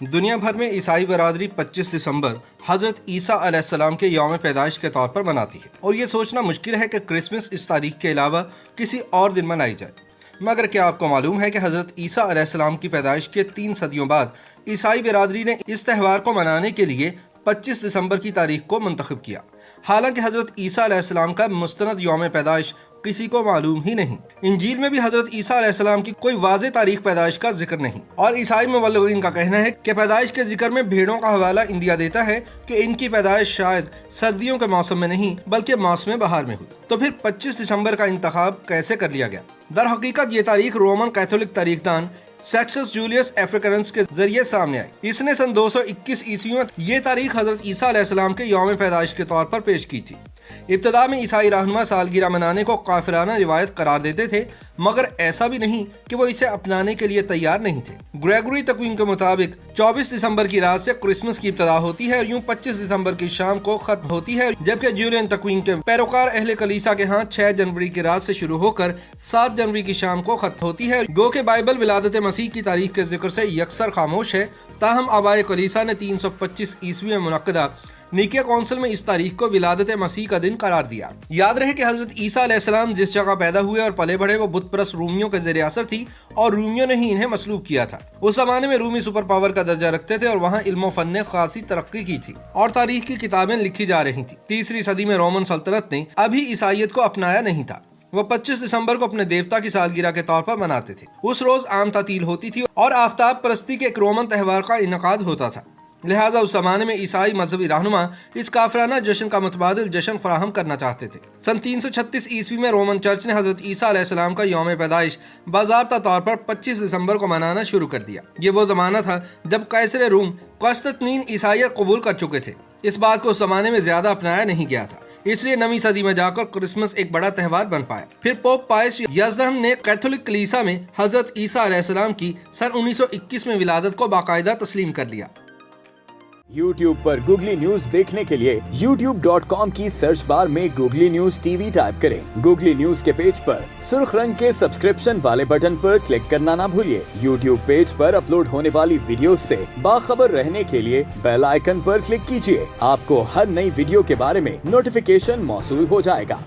دنیا بھر میں عیسائی برادری 25 دسمبر حضرت عیسیٰ علیہ السلام کے یوم پیدائش کے طور پر مناتی ہے، اور یہ سوچنا مشکل ہے کہ کرسمس اس تاریخ کے علاوہ کسی اور دن منائی جائے۔ مگر کیا آپ کو معلوم ہے کہ حضرت عیسیٰ علیہ السلام کی پیدائش کے 3 صدیوں بعد عیسائی برادری نے اس تہوار کو منانے کے لیے 25 دسمبر کی تاریخ کو منتخب کیا؟ حالانکہ حضرت عیسیٰ علیہ السلام کا مستند یوم پیدائش کسی کو معلوم ہی نہیں۔ انجیل میں بھی حضرت عیسیٰ علیہ السلام کی کوئی واضح تاریخ پیدائش کا ذکر نہیں، اور عیسائی مبلغین کا کہنا ہے کہ پیدائش کے ذکر میں بھیڑوں کا حوالہ اندیا دیتا ہے کہ ان کی پیدائش شاید سردیوں کے موسم میں نہیں بلکہ موسم بہار میں ہوئی۔ تو پھر 25 دسمبر کا انتخاب کیسے کر لیا گیا؟ در حقیقت یہ تاریخ رومن کیتھولک تاریخ دان سیکسس جولیس افریکانس کے ذریعے سامنے آئی۔ اس نے سن 221 عیسوی میں یہ تاریخ حضرت عیسیٰ علیہ السلام کے یوم پیدائش کے طور پر پیش کی تھی۔ ابتدا میں عیسائی رہنما سالگرہ منانے کو کافرانہ روایت قرار دیتے تھے، مگر ایسا بھی نہیں کہ وہ اسے اپنانے کے لیے تیار نہیں تھے۔ گریگوری تقویم کے مطابق 24 دسمبر کی رات سے کرسمس کی ابتدا ہوتی ہے اور یوں 25 دسمبر کی شام کو ختم ہوتی ہے، جبکہ جولین تقویم کے پیروکار اہل کلیسا کے ہاں 6 جنوری کی رات سے شروع ہو کر 7 جنوری کی شام کو ختم ہوتی ہے۔ گو کہ بائبل ولادت مسیح کی تاریخ کے ذکر سے یکسر خاموش ہے، تاہم آبائے کلیسا نے 325 عیسوی میں منعقدہ نیکیا کونسل میں اس تاریخ کو ولادت مسیح کا دن قرار دیا۔ یاد رہے کہ حضرت عیسیٰ علیہ السلام جس جگہ پیدا ہوئے اور پلے بڑھے وہ بت پرست رومیوں کے زیر اثر تھی، اور رومیوں نے ہی انہیں مسلوب کیا تھا۔ اس زمانے میں رومی سپر پاور کا درجہ رکھتے تھے اور وہاں علم و فن نے خاصی ترقی کی تھی اور تاریخ کی کتابیں لکھی جا رہی تھیں۔ 3 صدی میں رومن سلطنت نے ابھی عیسائیت کو اپنایا نہیں تھا۔ وہ 25 دسمبر کو اپنے دیوتا کی سالگرہ کے طور پر مناتے تھے۔ اس روز عام تعطیل ہوتی تھی اور آفتاب پرستی کے ایک رومن تہوار کا انعقاد ہوتا تھا، لہٰذا اس زمانے میں عیسائی مذہبی رہنما اس کافرانہ جشن کا متبادل جشن فراہم کرنا چاہتے تھے۔ سن 336 عیسوی میں رومن چرچ نے حضرت عیسیٰ علیہ السلام کا یوم پیدائش باضابطہ طور پر 25 دسمبر کو منانا شروع کر دیا۔ یہ وہ زمانہ تھا جب قیصر روم قسطنطین عیسائیت قبول کر چکے تھے۔ اس بات کو اس زمانے میں زیادہ اپنایا نہیں گیا تھا، اس لیے 9ویں صدی میں جا کر کرسمس ایک بڑا تہوار بن پایا۔ پھر پوپ پائس 11 نے کیتھولک کلیسا میں حضرت عیسیٰ علیہ السلام کی سن 1921 میں ولادت کو باقاعدہ تسلیم کر لیا۔ YouTube پر گوگلی نیوز دیکھنے کے لیے youtube.com کی سرچ بار میں googly news T V type کریں۔ گوگلی نیوز کے پیج پر سرخ رنگ کے سبسکرپشن والے بٹن پر کلک کرنا نہ بھولیے۔ YouTube پیج پر اپلوڈ ہونے والی ویڈیوز سے باخبر رہنے کے لیے بیل آئیکن پر کلک کیجیے۔ آپ کو ہر نئی ویڈیو کے بارے میں نوٹیفیکیشن موصول ہو جائے گا۔